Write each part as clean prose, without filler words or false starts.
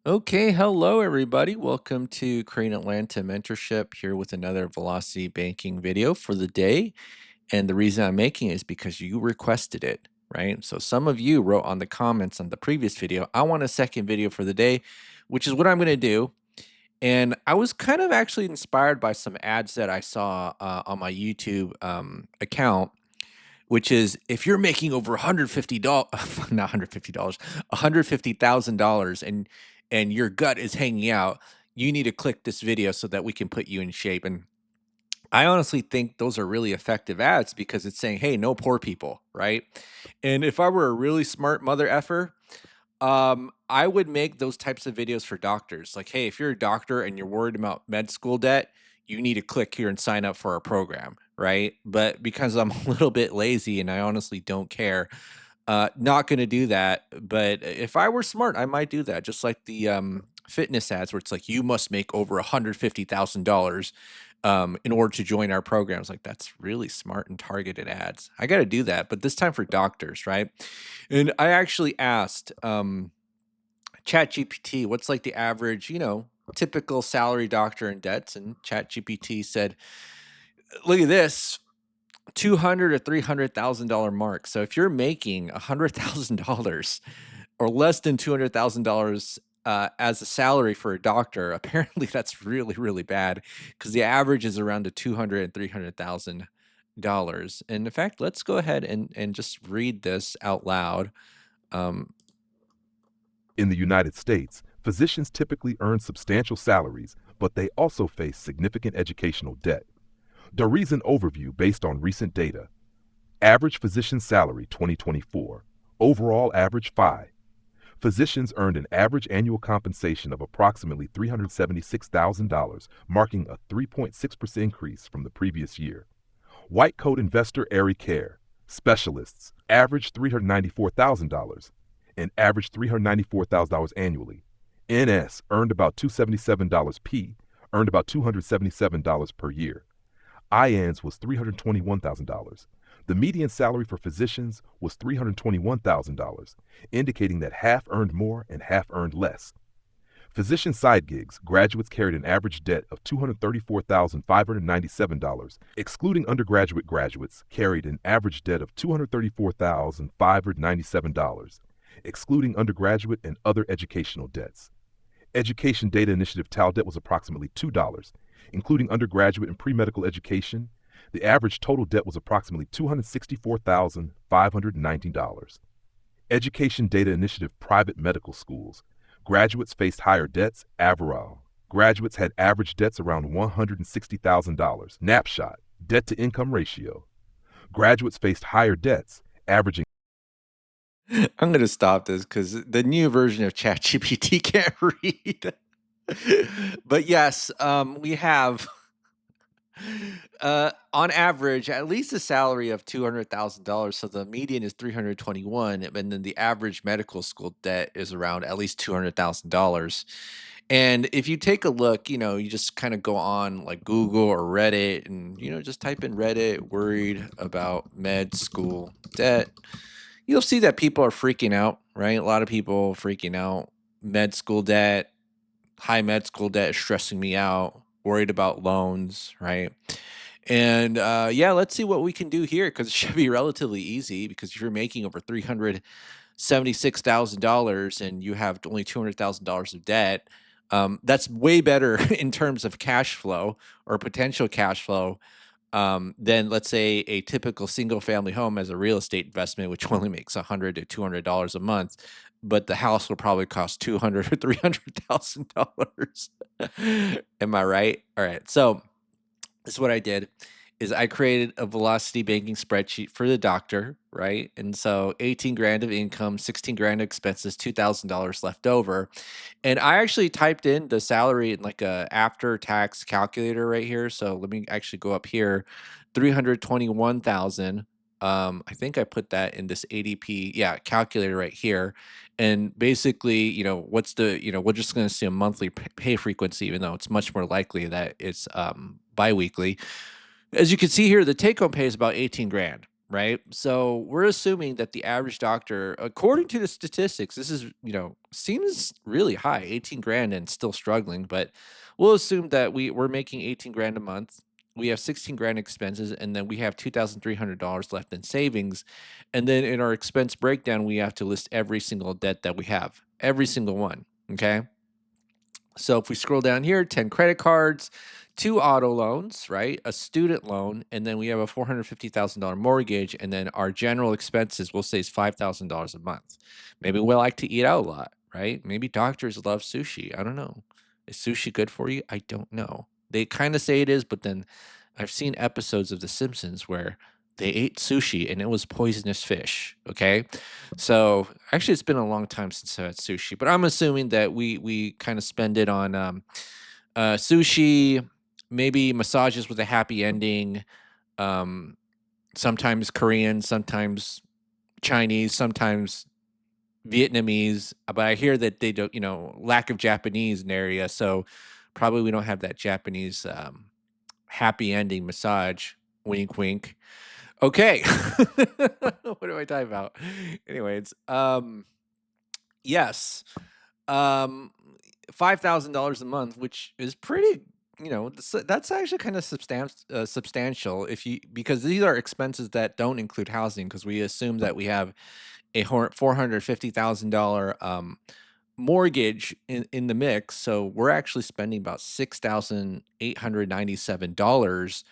Okay, hello everybody. Welcome to Crane Atlanta Mentorship here with another Velocity Banking video for the day. And the reason I'm making it is because you requested it, right? So some of you wrote on the comments on the previous video, I want a second video for the day, which is what I'm going to do. And I was kind of actually inspired by some ads that I saw on my YouTube account, which is if you're making over $150, not $150, $150,000 and your gut is hanging out, you need to click this video so that we can put you in shape. And I honestly think those are really effective ads because it's saying, hey, no poor people, right? And if I were a really smart mother effer, I would make those types of videos for doctors. Like, hey, if you're a doctor and you're worried about med school debt, you need to click here and sign up for our program, right? But because I'm a little bit lazy and I honestly don't care, not going to do that. But if I were smart, I might do that. Just like the fitness ads, where it's like you must make over $150,000 in order to join our programs. Like that's really smart and targeted ads. I got to do that, but this time for doctors, right? And I actually asked ChatGPT, what's like the average, typical salary doctor in debts, and ChatGPT said, look at this. 200 or $300,000 mark. So if you're making $100,000 or less than $200,000 as a salary for a doctor, apparently that's really, really bad because the average is around the 200 and $300,000. And in fact, let's go ahead and just read this out loud. Um, In the United States, physicians typically earn substantial salaries, but they also face significant educational debt. The reason overview based on recent data. Average physician salary 2024. Overall average FI. Physicians earned an average annual compensation of approximately $376,000, marking a 3.6% increase from the previous year. White coat investor Airy Care. Specialists average $394,000 and averaged $394,000 annually. NS earned about $277. P earned about $277 per year. IANS was $321,000. The median salary for physicians was $321,000, indicating that half earned more and half earned less. Physician side gigs, graduates carried an average debt of $234,597. Excluding undergraduate graduates, carried an average debt of $234,597, excluding undergraduate and other educational debts. Education Data Initiative TAL debt was approximately $2, including undergraduate and pre-medical education. The average total debt was approximately $264,519. Education Data Initiative Private Medical Schools. Graduates faced higher debts. Average. Graduates had average debts around $160,000. Snapshot. Debt to income ratio. Graduates faced higher debts, averaging. I'm going to stop this because the new version of ChatGPT can't read. But yes, we have on average at least a salary of $200,000. So the median is 321, and then the average medical school debt is around at least $200,000. And if you take a look, you just kind of go on like Google or Reddit and just type in Reddit worried about med school debt. You'll see that people are freaking out, right? A lot of people freaking out. Med school debt, high med school debt is stressing me out, worried about loans, right? And yeah, let's see what we can do here because it should be relatively easy because if you're making over $376,000 and you have only $200,000 of debt, that's way better in terms of cash flow or potential cash flow than let's say a typical single family home as a real estate investment, which only makes $100 to $200 a month, but the house will probably cost 200 or $300,000. Am I right? All right. So this is what I did is I created a velocity banking spreadsheet for the doctor, right? And so 18 grand of income, 16 grand of expenses, $2,000 left over. And I actually typed in the salary in like a after tax calculator right here. So let me actually go up here, 321,000. I think I put that in this ADP, yeah, calculator right here. And basically, what's the, we're just going to see a monthly pay frequency, even though it's much more likely that it's biweekly. As you can see here, the take home pay is about 18 grand. right? So we're assuming that the average doctor, according to the statistics, this is, seems really high, 18 grand and still struggling, but we'll assume that we're making 18 grand a month. We have 16 grand expenses, and then we have $2,300 left in savings. And then in our expense breakdown, we have to list every single debt that we have, every single one. Okay. So if we scroll down here, 10 credit cards, two auto loans, right? A student loan, and then we have a $450,000 mortgage, and then our general expenses we'll say is $5,000 a month. Maybe we like to eat out a lot, right? Maybe doctors love sushi. I don't know. Is sushi good for you? I don't know. They kind of say it is, but then I've seen episodes of The Simpsons where they ate sushi and it was poisonous fish. Okay. So actually, it's been a long time since I had sushi, but I'm assuming that we kind of spend it on sushi, maybe massages with a happy ending, um, sometimes Korean, sometimes Chinese, sometimes Vietnamese. But I hear that they don't, lack of Japanese in the area, so probably we don't have that Japanese happy ending massage. Wink, wink. Okay. What do I talk about? Anyways, yes. Um, $5,000 a month, which is pretty, that's actually kind of substantial if you because these are expenses that don't include housing because we assume that we have a $450,000 mortgage in the mix. So we're actually spending about $6,897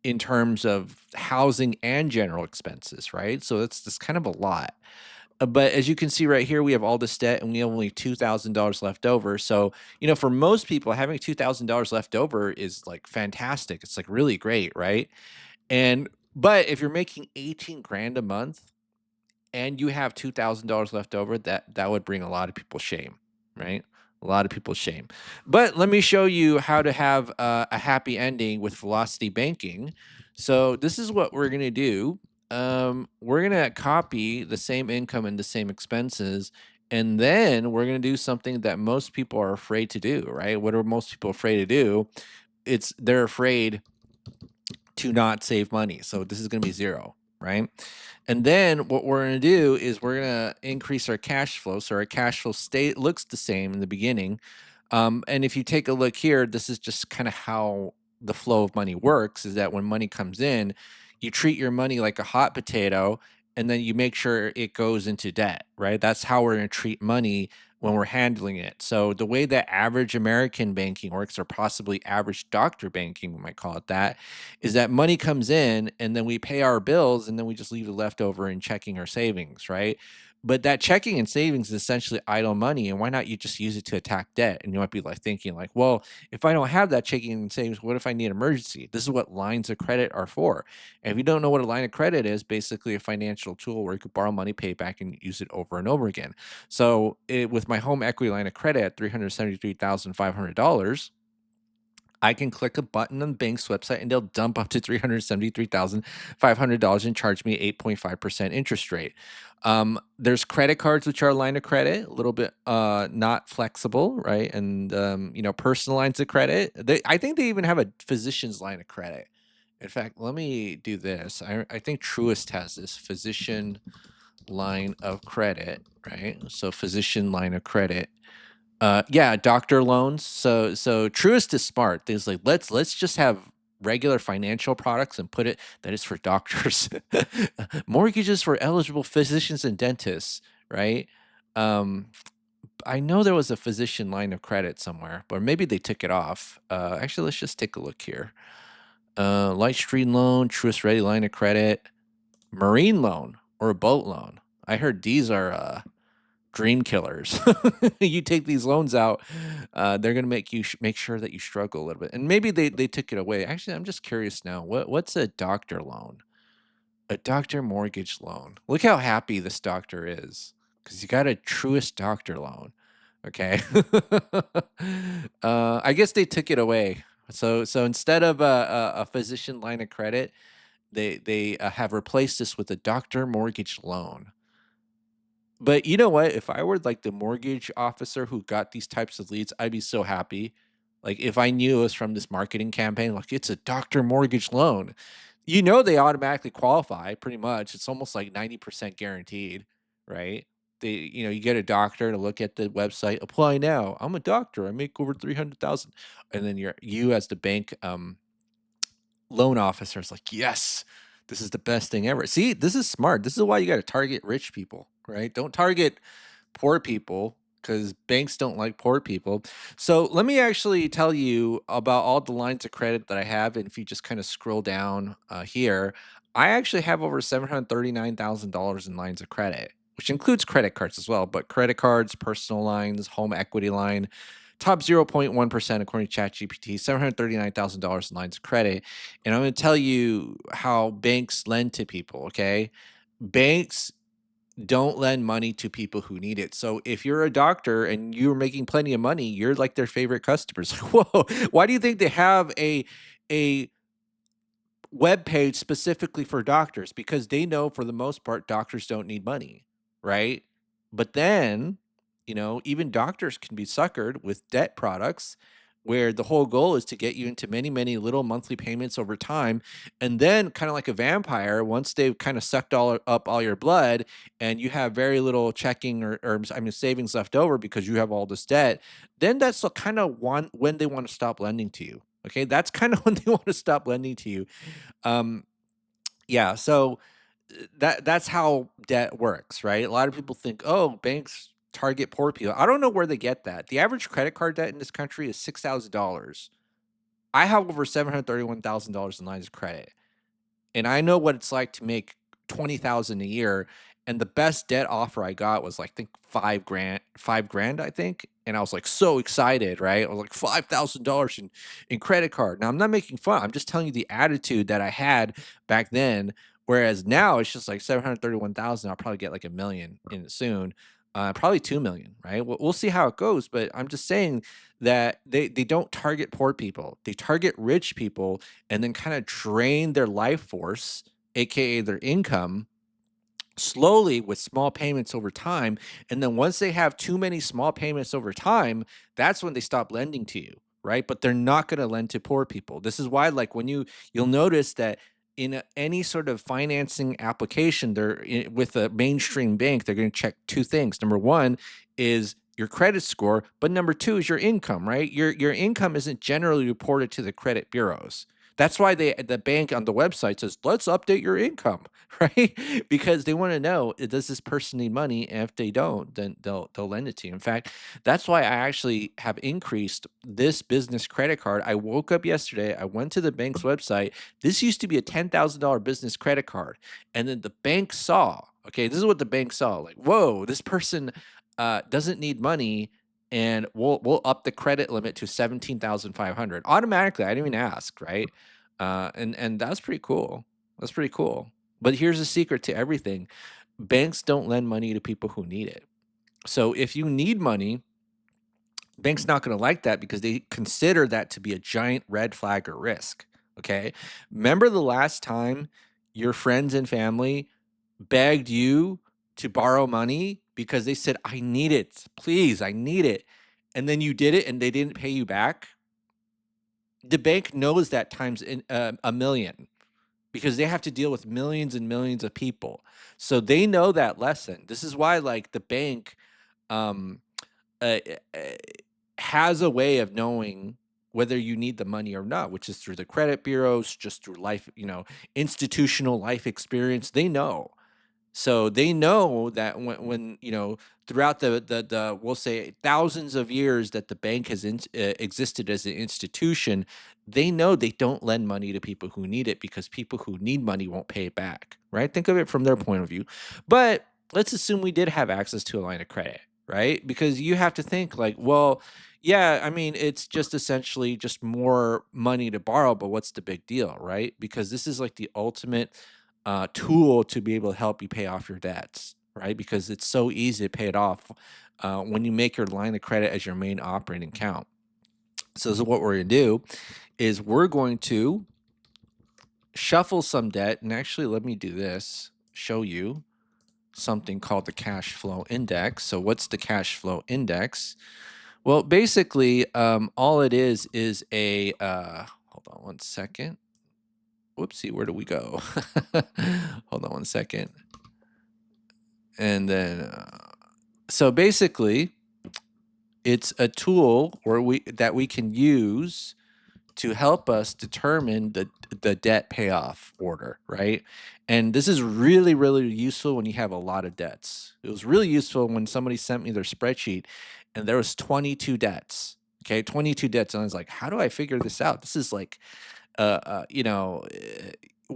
in terms of housing and general expenses, right? So that's kind of a lot. But as you can see right here, we have all this debt and we have only $2,000 left over. So, for most people, having $2,000 left over is like fantastic. It's like really great, right? But if you're making 18 grand a month, and you have $2,000 left over, that would bring a lot of people shame, right? A lot of people shame. But let me show you how to have a happy ending with velocity banking. So this is what we're gonna do. We're gonna copy the same income and the same expenses, and then we're gonna do something that most people are afraid to do, right? What are most people afraid to do? They're afraid to not save money. So this is going to be zero, right? And then what we're going to do is we're going to increase our cash flow. So our cash flow looks the same in the beginning. And if you take a look here, this is just kind of how the flow of money works is that when money comes in, you treat your money like a hot potato and then you make sure it goes into debt, right? That's how we're going to treat money when we're handling it. So the way that average American banking works, or possibly average doctor banking, we might call it that, is that money comes in and then we pay our bills and then we just leave the leftover in checking or savings, right? But that checking and savings is essentially idle money, and why not you just use it to attack debt? And you might be like thinking like, well, if I don't have that checking and savings, what if I need an emergency? This is what lines of credit are for. And if you don't know what a line of credit is, basically a financial tool where you could borrow money, pay it back, and use it over and over again. So with my home equity line of credit at $373,500, I can click a button on the bank's website and they'll dump up to $373,500 and charge me 8.5% interest rate. There's credit cards, which are a line of credit, a little bit not flexible, right? And personal lines of credit. I think they even have a physician's line of credit. In fact, let me do this. I think Truist has this physician line of credit, right? So physician line of credit. Yeah, doctor loans. So Truist is smart. There's like let's just have regular financial products and put it that is for doctors. Mortgages for eligible physicians and dentists, right? Um, I know there was a physician line of credit somewhere, but maybe they took it off. Actually, let's just take a look here. Lightstream loan, Truist Ready line of credit, marine loan, or a boat loan. I heard these are dream killers. You take these loans out, they're gonna make you make sure that you struggle a little bit. And maybe they took it away. Actually, I'm just curious now. What's a doctor loan? A doctor mortgage loan. Look how happy this doctor is because you got a Truist doctor loan. Okay. I guess they took it away. So instead of a physician line of credit, they have replaced this with a doctor mortgage loan. But you know what? If I were like the mortgage officer who got these types of leads, I'd be so happy. Like if I knew it was from this marketing campaign, like it's a doctor mortgage loan. you know they automatically qualify pretty much. It's almost like 90% guaranteed, right? They, you get a doctor to look at the website, apply now. I'm a doctor. I make over 300,000. And then you as the bank loan officer is like, yes, this is the best thing ever. See, this is smart. This is why you got to target rich people, right? Don't target poor people because banks don't like poor people. So let me actually tell you about all the lines of credit that I have. And if you just kind of scroll down here, I actually have over $739,000 in lines of credit, which includes credit cards as well, but credit cards, personal lines, home equity line, top 0.1% according to ChatGPT, $739,000 in lines of credit. And I'm going to tell you how banks lend to people, okay? Banks don't lend money to people who need it. So if you're a doctor and you're making plenty of money, you're like their favorite customers. Like, whoa, why do you think they have a web page specifically for doctors? Because they know for the most part doctors don't need money, right? But then, even doctors can be suckered with debt products where the whole goal is to get you into many, many little monthly payments over time. And then, kind of like a vampire, once they've kind of sucked up all your blood and you have very little checking or I mean savings left over because you have all this debt, then that's kind of when they want to stop lending to you. Okay, that's kind of when they want to stop lending to you. um, yeah, so that's how debt works, right? A lot of people think, oh, banks target poor people. I don't know where they get that. The average credit card debt in this country is $6,000. I have over $731,000 in lines of credit. And I know what it's like to make 20,000 a year, and the best debt offer I got was like, I think 5 grand, I think. And I was like so excited, right? I was like $5,000 in credit card. Now I'm not making fun. I'm just telling you the attitude that I had back then. Whereas now it's just like 731,000. I'll probably get like a million in it soon. Probably 2 million, right? We'll see how it goes. But I'm just saying that they don't target poor people. They target rich people and then kind of drain their life force, aka their income, slowly with small payments over time. And then once they have too many small payments over time, that's when they stop lending to you, right? But they're not going to lend to poor people. This is why, like, when you'll notice that in any sort of financing application, with a mainstream bank, they're going to check two things. Number one is your credit score, but number two is your income, right? Your income isn't generally reported to the credit bureaus. That's why the bank on the website says, let's update your income, right? Because they want to know, does this person need money? And if they don't, then they'll lend it to you. In fact, that's why I actually have increased this business credit card. I woke up yesterday, I went to the bank's website. This used to be a $10,000 business credit card. And then the bank saw, okay, this is what the bank saw. Like, whoa, this person doesn't need money, and we'll up the credit limit to 17,500 automatically. I didn't even ask, right? And that's pretty cool. That's pretty cool. But here's the secret to everything: banks don't lend money to people who need it. So if you need money, bank's not going to like that because they consider that to be a giant red flag or risk. Okay. Remember the last time your friends and family begged you to borrow money because they said, I need it. Please, I need it. And then you did it and they didn't pay you back? The bank knows that times a million because they have to deal with millions and millions of people. So they know that lesson. This is why, like, the bank um, uh, uh, has a way of knowing whether you need the money or not, which is through the credit bureaus, just through life, institutional life experience. They know. So they know that when throughout the we'll say thousands of years that the bank has existed as an institution, they know they don't lend money to people who need it because people who need money won't pay it back, right? Think of it from their point of view. But let's assume we did have access to a line of credit, right? Because you have to think like, well, yeah, I mean, it's just essentially just more money to borrow, but what's the big deal, right? Because this is like the ultimate tool to be able to help you pay off your debts, right? Because it's so easy to pay it off when you make your line of credit as your main operating account. So, this is what we're going to do is we're going to shuffle some debt. And actually, let me do this, show you something called the cash flow index. So, what's the cash flow index? Well, basically, all it is a, hold on one second. whoopsie, where do we go? Hold on one second. And then, so basically, it's a tool that we can use to help us determine the debt payoff order, right? And this is really, really useful when you have a lot of debts. It was really useful when somebody sent me their spreadsheet and there was 22 debts. Okay, 22 debts. And I was like, how do I figure this out? This is like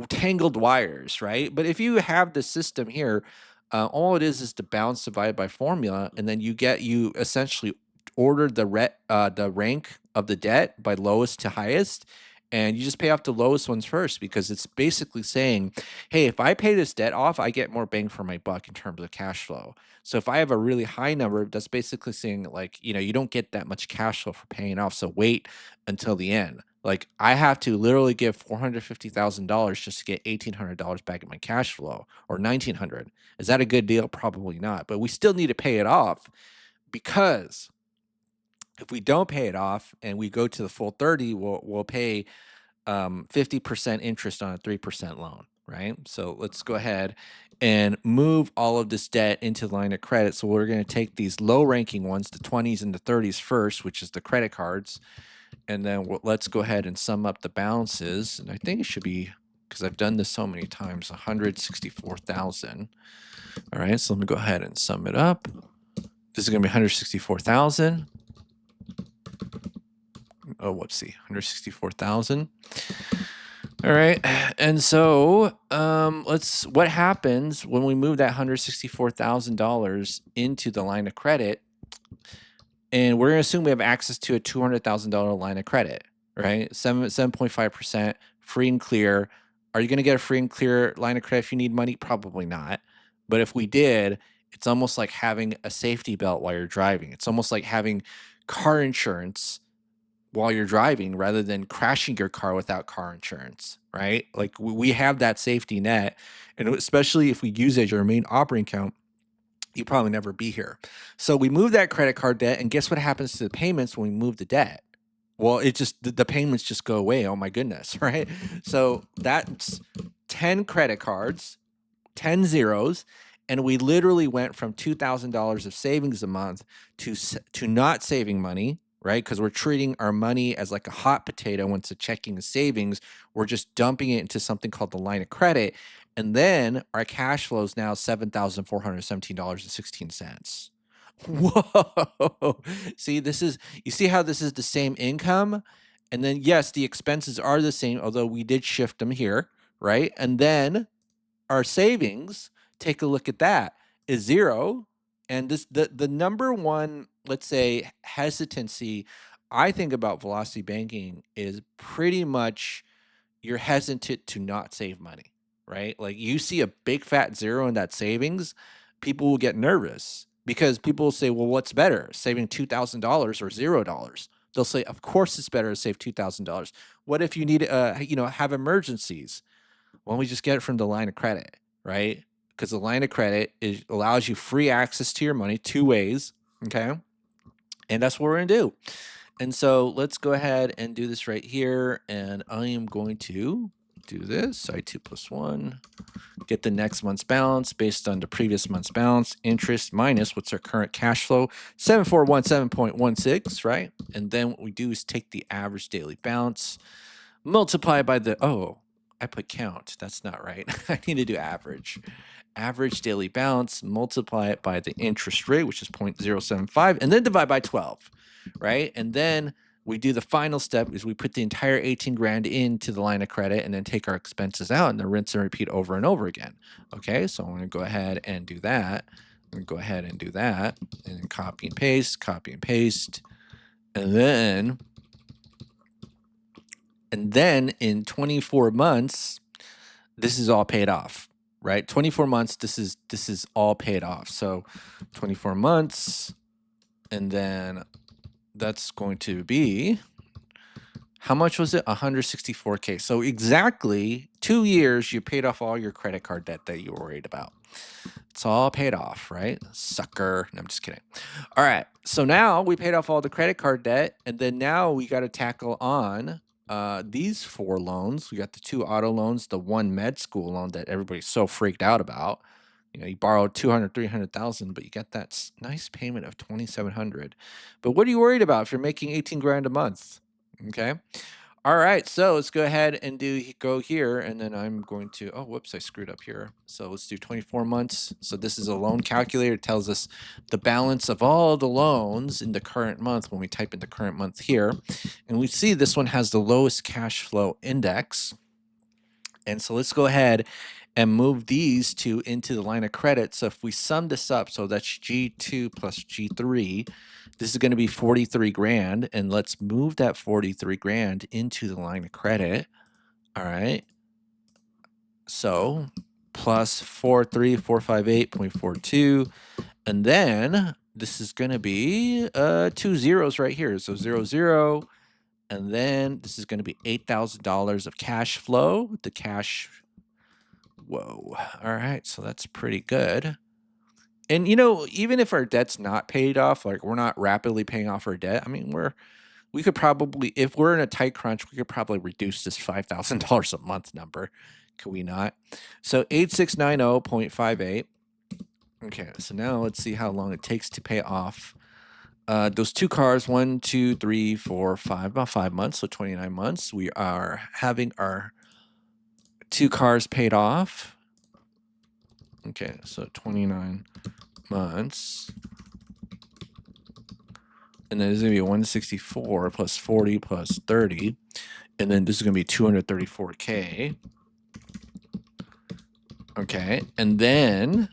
tangled wires, right? But if you have the system here, all it is the balance divided by formula, and then you essentially order the rank of the debt by lowest to highest, and you just pay off the lowest ones first because it's basically saying, hey, if I pay this debt off, I get more bang for my buck in terms of cash flow. So if I have a really high number, that's basically saying like, you don't get that much cash flow for paying off. So wait until the end. Like I have to literally give $450,000 just to get $1,800 back in my cash flow, or 1,900. Is that a good deal? Probably not. But we still need to pay it off, because if we don't pay it off and we go to the full 30, we'll pay 50% interest on a 3% loan, right? So let's go ahead and move all of this debt into the line of credit. So we're going to take these low ranking ones, the 20s and the 30s first, which is the credit cards. And then let's go ahead and sum up the balances. And I think it should be, because I've done this so many times, 164,000. All right, so let me go ahead and sum it up. This is going to be 164,000. Oh, whoopsie, 164,000. All right, and so what happens when we move that $164,000 into the line of credit? And we're going to assume we have access to a $200,000 line of credit, right? 7.5% free and clear. Are you going to get a free and clear line of credit if you need money? Probably not. But if we did, it's almost like having a safety belt while you're driving. It's almost like having car insurance while you're driving rather than crashing your car without car insurance, right? Like we have that safety net. And especially if we use it as your main operating account, you probably never be here. So we move that credit card debt, and guess what happens to the payments when we move the debt? Well, it just the payments just go away. Oh my goodness, right? So that's 10 credit cards, 10 zeros, and we literally went from $2,000 of savings a month to not saving money, right? Because we're treating our money as like a hot potato. Once the checking is savings, we're just dumping it into something called the line of credit, and then our cash flow is now $7,417.16. Whoa! See, you see how this is the same income, and then yes, the expenses are the same, although we did shift them here, right? And then our savings, take a look at that, is zero. And the number one, let's say, hesitancy I think about velocity banking is pretty much you're hesitant to not save money, right? Like you see a big fat zero in that savings, people will get nervous because people will say, well, what's better, saving $2,000 or $0? They'll say, of course it's better to save $2,000. What if you need, have emergencies? Why don't we just get it from the line of credit, right? Because the line of credit allows you free access to your money 2 ways, okay? And that's what we're gonna do. And so let's go ahead and do this right here. And I am going to do this, I2 plus 1, get the next month's balance based on the previous month's balance, interest minus what's our current cash flow, 7417.16, right? And then what we do is take the average daily balance, multiply by I put count. That's not right. I need to do average. Average daily balance, multiply it by the interest rate, which is 0.075, and then divide by 12, right? And then we do the final step is we put the entire 18 grand into the line of credit and then take our expenses out and then rinse and repeat over and over again. Okay, so I'm going to go ahead and do that. I'm going to go ahead and do that and then copy and paste, and then in 24 months, this is all paid off, right? 24 months, this is all paid off. So 24 months, and then that's going to be, how much was it? 164K. So exactly 2 years, you paid off all your credit card debt that you were worried about. It's all paid off, right? Sucker. No, I'm just kidding. All right. So now we paid off all the credit card debt, and then now we got to tackle on These 4 loans, we got the 2 auto loans, the 1 med school loan that everybody's so freaked out about. You know, you borrowed 200, 300,000, but you get that nice payment of 2,700. But what are you worried about if you're making 18 grand a month? Okay. All right, so let's go ahead and go here, and then I'm going to, oh, whoops, I screwed up here. So let's do 24 months. So this is a loan calculator. It tells us the balance of all the loans in the current month when we type in the current month here. And we see this one has the lowest cash flow index. And so let's go ahead and move these two into the line of credit. So if we sum this up, so that's G2 plus G3, this is going to be 43 grand. And let's move that 43 grand into the line of credit. All right. So plus 43458.42. And then this is going to be 2 zeros right here. So 00. And then this is going to be $8,000 of cash flow. The cash. Whoa. All right. So that's pretty good. And even if our debt's not paid off, like we're not rapidly paying off our debt, I mean, we could probably, if we're in a tight crunch, we could probably reduce this $5,000 a month number. Could we not? So 8690.58. Okay, so now let's see how long it takes to pay off those 2 cars. 1, 2, 3, 4, 5, about 5 months, so 29 months. We are having our 2 cars paid off. Okay, so 29 months. And then this is going to be 164 plus 40 plus 30. And then this is going to be 234K. Okay. And then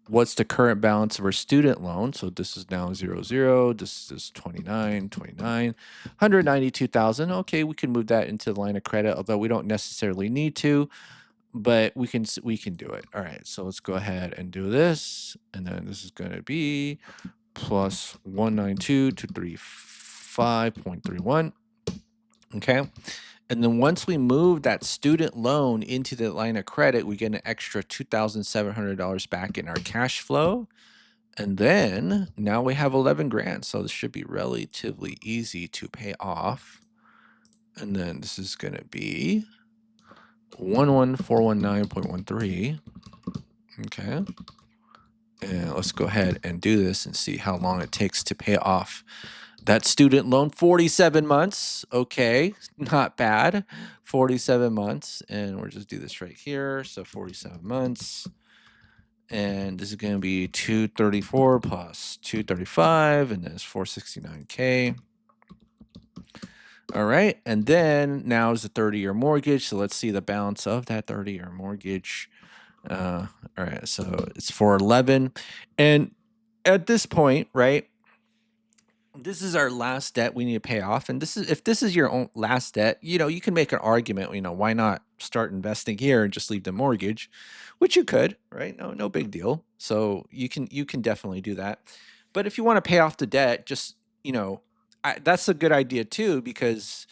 what's the current balance of our student loan? So this is now 00. This is 29, 192,000. Okay, we can move that into the line of credit, although we don't necessarily need to, but we can do it. All right, so let's go ahead and do this. And then this is going to be plus 192,235.31. Okay. And then once we move that student loan into the line of credit, we get an extra $2,700 back in our cash flow. And then now we have 11 grand. So this should be relatively easy to pay off. And then this is going to be 11419.13. Okay. And let's go ahead and do this and see how long it takes to pay off that student loan. 47 months. Okay, not bad. 47 months. And we'll just do this right here. So 47 months. And this is going to be 234 plus 235. And then it's 469K. All right. And then now is the 30-year mortgage. So let's see the balance of that 30-year mortgage. All right. So it's 411. And at this point, right, this is our last debt we need to pay off. And if this is your own last debt, you can make an argument, why not start investing here and just leave the mortgage, which you could, right? No big deal. So you can definitely do that. But if you want to pay off the debt, just, that's a good idea too, because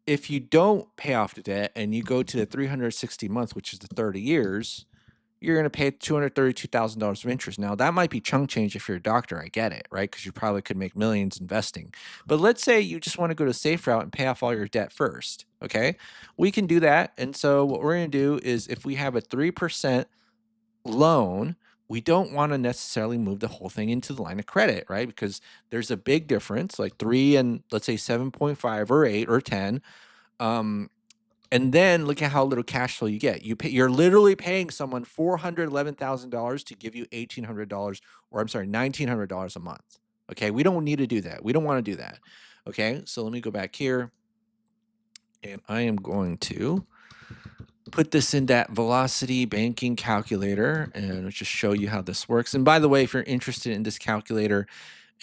if you don't pay off the debt and you go to the 360 months, which is the 30 years, you're going to pay $232,000 of interest. Now, that might be chunk change if you're a doctor. I get it, right? Because you probably could make millions investing. But let's say you just want to go the safe route and pay off all your debt first, okay? We can do that. And so what we're going to do is if we have a 3% loan, we don't want to necessarily move the whole thing into the line of credit, right? Because there's a big difference, like 3 and let's say 7.5 or 8 or 10. And then look at how little cash flow you get. You're literally paying someone $411,000 to give you $1,800, or I'm sorry, $1,900 a month. Okay, we don't need to do that. We don't want to do that. Okay, so let me go back here, and I am going to put this in that velocity banking calculator and just show you how this works. And by the way, if you're interested in this calculator,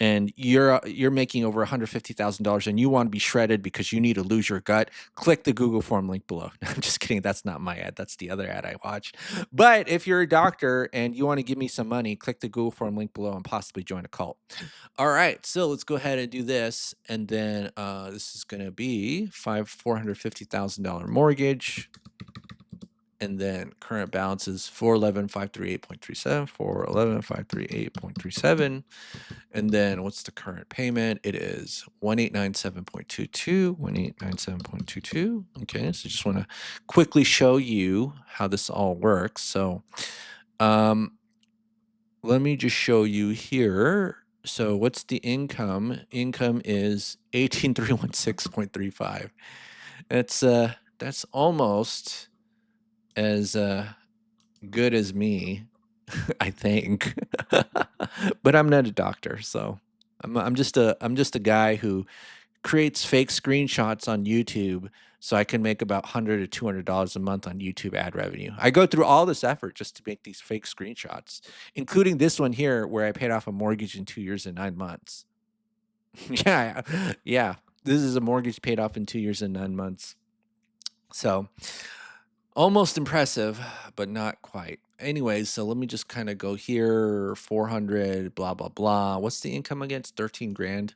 and you're making over $150,000 and you want to be shredded because you need to lose your gut, click the Google form link below. I'm just kidding. That's not my ad. That's the other ad I watched. But if you're a doctor and you want to give me some money, click the Google form link below and possibly join a cult. All right. So let's go ahead and do this. And then this is going to be $450,000 mortgage. and then current balance is 411,538.37, 411,538.37. And then what's the current payment? It is 1897.22, 1897.22. Okay, so just want to quickly show you how this all works. So um, let me just show you here. So what's the income? Income is 18316.35. That's almost as good as me, I think. But I'm not a doctor, so I'm just a guy who creates fake screenshots on YouTube so I can make about $100 to $200 a month on YouTube ad revenue. I go through all this effort just to make these fake screenshots, including this one here where I paid off a mortgage in 2 years and 9 months. Yeah, yeah. This is a mortgage paid off in 2 years and 9 months. So, almost impressive, but not quite. Anyways, so let me just kind of go here, 400, blah, blah, blah. What's the income against 13 grand?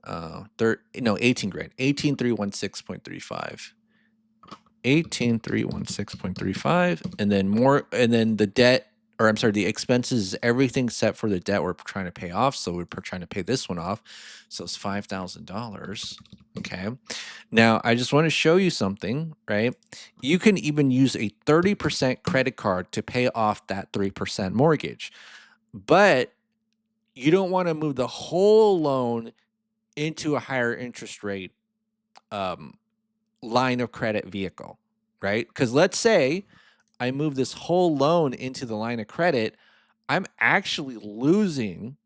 No, 18 grand, 18316.35. 18316.35. And then more, and then the debt, or I'm sorry, the expenses, everything except for the debt we're trying to pay off. So we're trying to pay this one off. So it's $5,000. Okay. Now I just want to show you something, right? You can even use a 30% credit card to pay off that 3% mortgage, but you don't want to move the whole loan into a higher interest rate um, line of credit vehicle, right? Because let's say I move this whole loan into the line of credit, I'm actually losing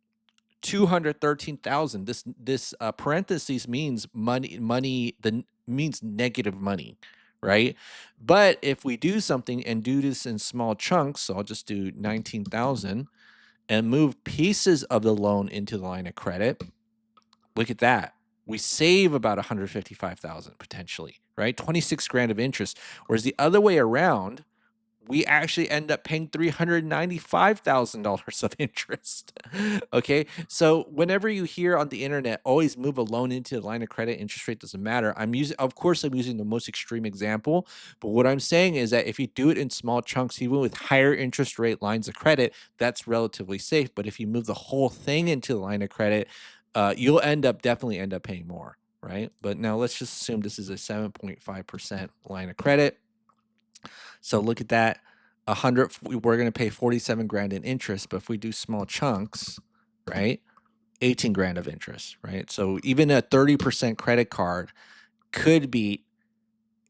213,000. This parentheses means means negative money, right? But if we do something and do this in small chunks, so I'll just do 19,000 and move pieces of the loan into the line of credit. Look at that. We save about 155,000 potentially, right? 26 grand of interest. Whereas the other way around, we actually end up paying $395,000 of interest. Okay. So whenever you hear on the internet, always move a loan into the line of credit, interest rate doesn't matter. Of course, I'm using the most extreme example, but what I'm saying is that if you do it in small chunks, even with higher interest rate lines of credit, that's relatively safe. But if you move the whole thing into the line of credit, you'll definitely end up paying more. Right. But now let's just assume this is a 7.5% line of credit. So look at that. We're going to pay 47 grand in interest, but if we do small chunks, right? 18 grand of interest, right? So even a 30% credit card could be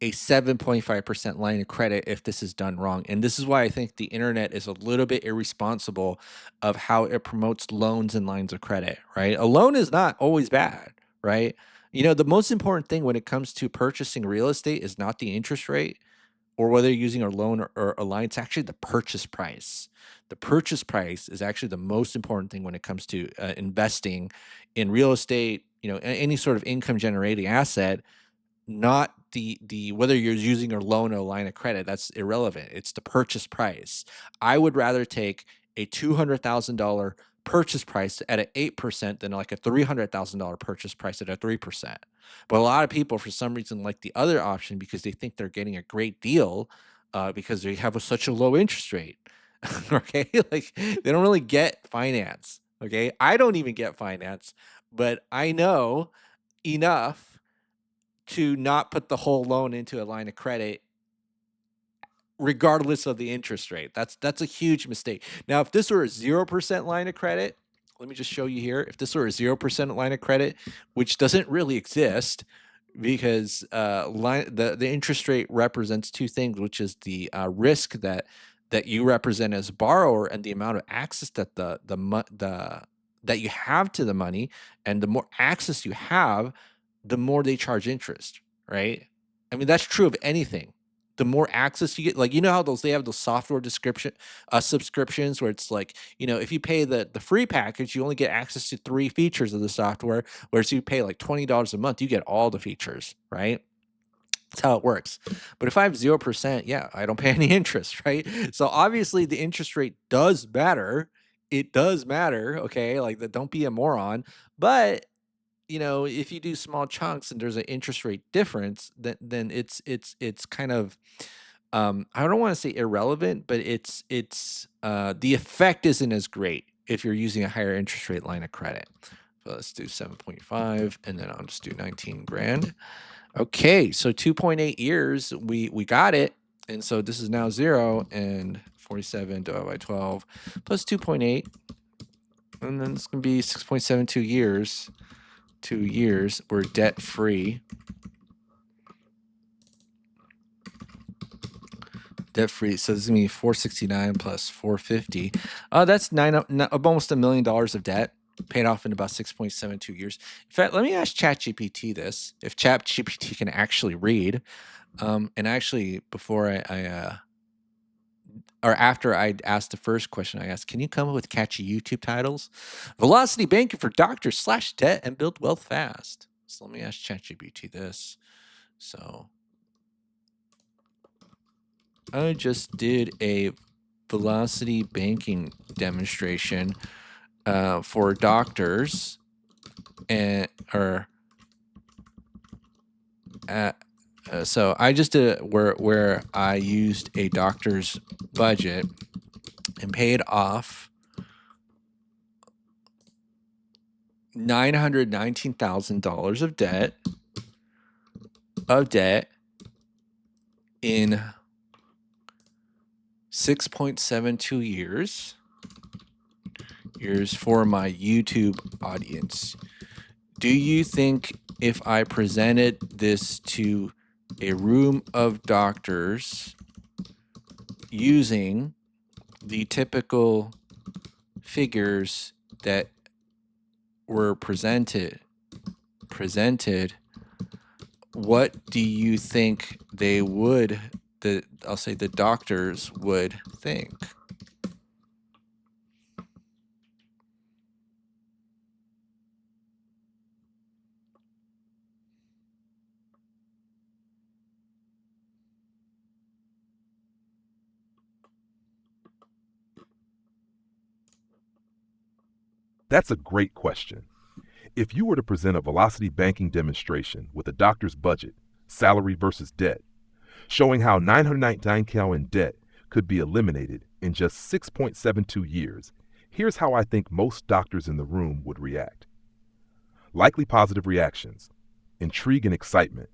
a 7.5% line of credit if this is done wrong. And this is why I think the internet is a little bit irresponsible of how it promotes loans and lines of credit, right? A loan is not always bad, right? The most important thing when it comes to purchasing real estate is not the interest rate or whether you're using a loan or a line. It's actually the purchase price. The purchase price is actually the most important thing when it comes to investing in real estate, any sort of income generating asset, not the whether you're using a loan or a line of credit. That's irrelevant. It's the purchase price. I would rather take a $200,000 purchase price at an 8% than like a $300,000 purchase price at a 3%. But a lot of people for some reason like the other option because they think they're getting a great deal because they have such a low interest rate. Okay, like they don't really get finance. Okay, I don't even get finance, but I know enough to not put the whole loan into a line of credit regardless of the interest rate. That's a huge mistake. Now, if this were a 0% line of credit, let me just show you here. If this were a 0% line of credit, which doesn't really exist because the interest rate represents two things, which is the risk that you represent as a borrower and the amount of access that that you have to the money, and the more access you have, the more they charge interest, right? I mean, that's true of anything. The more access you get, like how they have those software description subscriptions where it's like, if you pay the free package, you only get access to 3 features of the software, whereas you pay like $20 a month, you get all the features, right? That's how it works. But if I have 0%, yeah, I don't pay any interest, right? So obviously the interest rate does matter. It does matter, okay? Like don't be a moron. But if you do small chunks and there's an interest rate difference, then it's kind of I don't want to say irrelevant, but it's the effect isn't as great if you're using a higher interest rate line of credit. So let's do 7.5, and then I'll just do 19 grand. Okay, so 2.8 years, we got it. And so this is now 0, and 47 divided by 12 plus 2.8, and then it's going to be 6.72 years. 2 years, we're debt free. Debt free. So this is gonna be 469 plus 450. That's almost $1 million of debt paid off in about 6.72 years. In fact, let me ask ChatGPT this: if ChatGPT can actually read, and actually before or after I asked the first question, I asked, can you come up with catchy YouTube titles? Velocity banking for doctors slash debt and build wealth fast. So let me ask ChatGPT this. So I just did a velocity banking demonstration for doctors, and so I just did where I used a doctor's budget and paid off $919,000 of debt in 6.72 years for my YouTube audience. Do you think if I presented this to a room of doctors using the typical figures that were presented, what do you think they would, I'll say the doctors would think? That's a great question. If you were to present a velocity banking demonstration with a doctor's budget, salary versus debt, showing how 999K in debt could be eliminated in just 6.72 years, here's how I think most doctors in the room would react. Likely positive reactions: intrigue and excitement.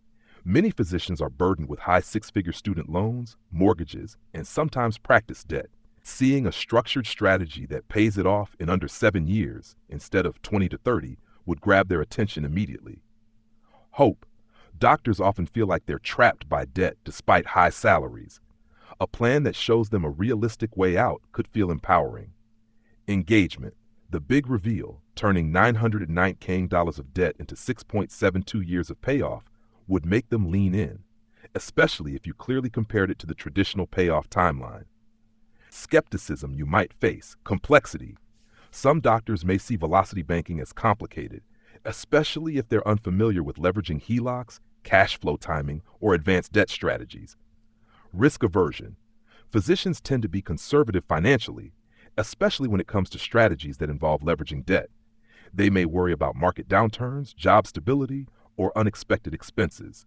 Many physicians are burdened with high six-figure student loans, mortgages, and sometimes practice debt. Seeing a structured strategy that pays it off in under 7 years instead of 20 to 30 would grab their attention immediately. Hope. Doctors often feel like they're trapped by debt despite high salaries. A plan that shows them a realistic way out could feel empowering. Engagement. The big reveal, turning $919K of debt into 6.72 years of payoff, would make them lean in, especially if you clearly compared it to the traditional payoff timeline. Skepticism you might face, complexity. Some doctors may see velocity banking as complicated, especially if they're unfamiliar with leveraging HELOCs, cash flow timing, or advanced debt strategies. Risk aversion. Physicians tend to be conservative financially, especially when it comes to strategies that involve leveraging debt. They may worry about market downturns, job stability, or unexpected expenses.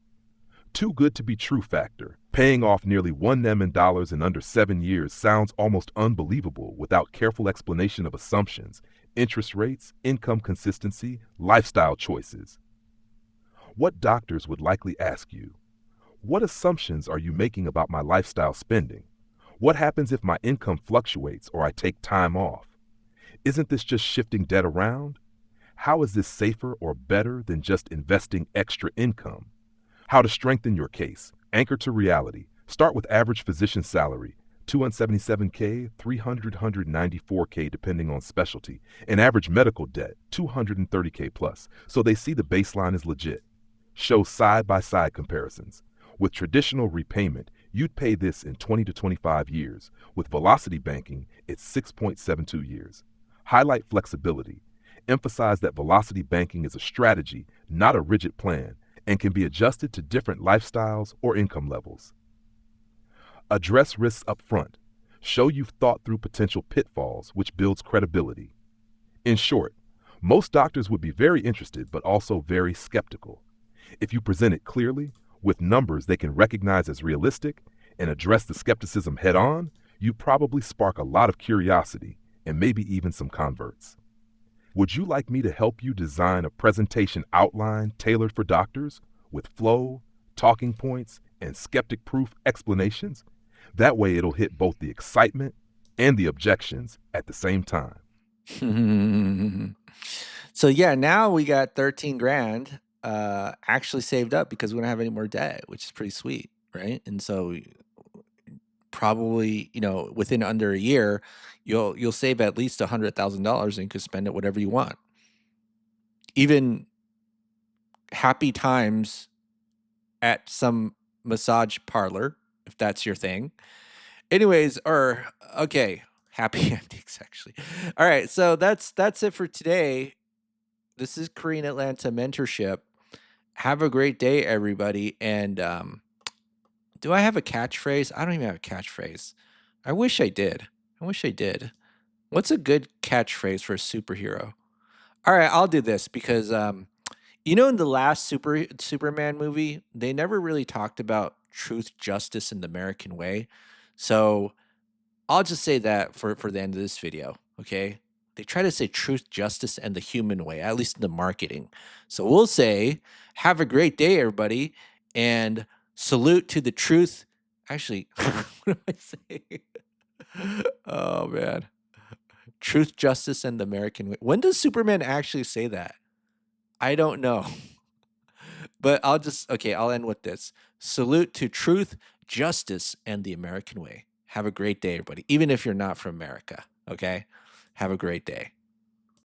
Too good to be true factor. Paying off nearly $1 million in under 7 years sounds almost unbelievable without careful explanation of assumptions, interest rates, income consistency, lifestyle choices. What doctors would likely ask you: what assumptions are you making about my lifestyle spending? What happens if my income fluctuates or I take time off? Isn't this just shifting debt around? How is this safer or better than just investing extra income? How to strengthen your case. Anchor to reality. Start with average physician salary, 277K, 194K depending on specialty, and average medical debt, 230K plus, so they see the baseline is legit. Show side-by-side comparisons. With traditional repayment, you'd pay this in 20 to 25 years. With velocity banking, it's 6.72 years. Highlight flexibility. Emphasize that velocity banking is a strategy, not a rigid plan, and can be adjusted to different lifestyles or income levels. Address risks up front. Show you've thought through potential pitfalls, which builds credibility. In short, most doctors would be very interested but also very skeptical. If you present it clearly, with numbers they can recognize as realistic, and address the skepticism head on, you probably spark a lot of curiosity and maybe even some converts. Would you like me to help you design a presentation outline tailored for doctors with flow, talking points, and skeptic proof explanations? That way it'll hit both the excitement and the objections at the same time. So yeah, now we got 13 grand actually saved up because we don't have any more debt, which is pretty sweet, right? And so probably, within under a year, you'll save at least $100,000 and you can spend it whatever you want. Even happy times at some massage parlor, if that's your thing. Anyways, or okay, happy endings actually. All right, so that's it for today. This is Korean Atlanta Mentorship. Have a great day, everybody. And do I have a catchphrase? I don't even have a catchphrase. I wish I did. I wish I did. What's a good catchphrase for a superhero? All right, I'll do this because in the last Superman movie, they never really talked about truth, justice, and the American way. So I'll just say that for the end of this video, okay? They try to say truth, justice, and the human way, at least in the marketing. So we'll say, have a great day, everybody, and salute to the truth. Actually, what do I say? Oh man. Truth, justice, and the American way. When does Superman actually say that? I don't know. But I'll end with this. Salute to truth, justice, and the American way. Have a great day, everybody, even if you're not from America. Okay? Have a great day.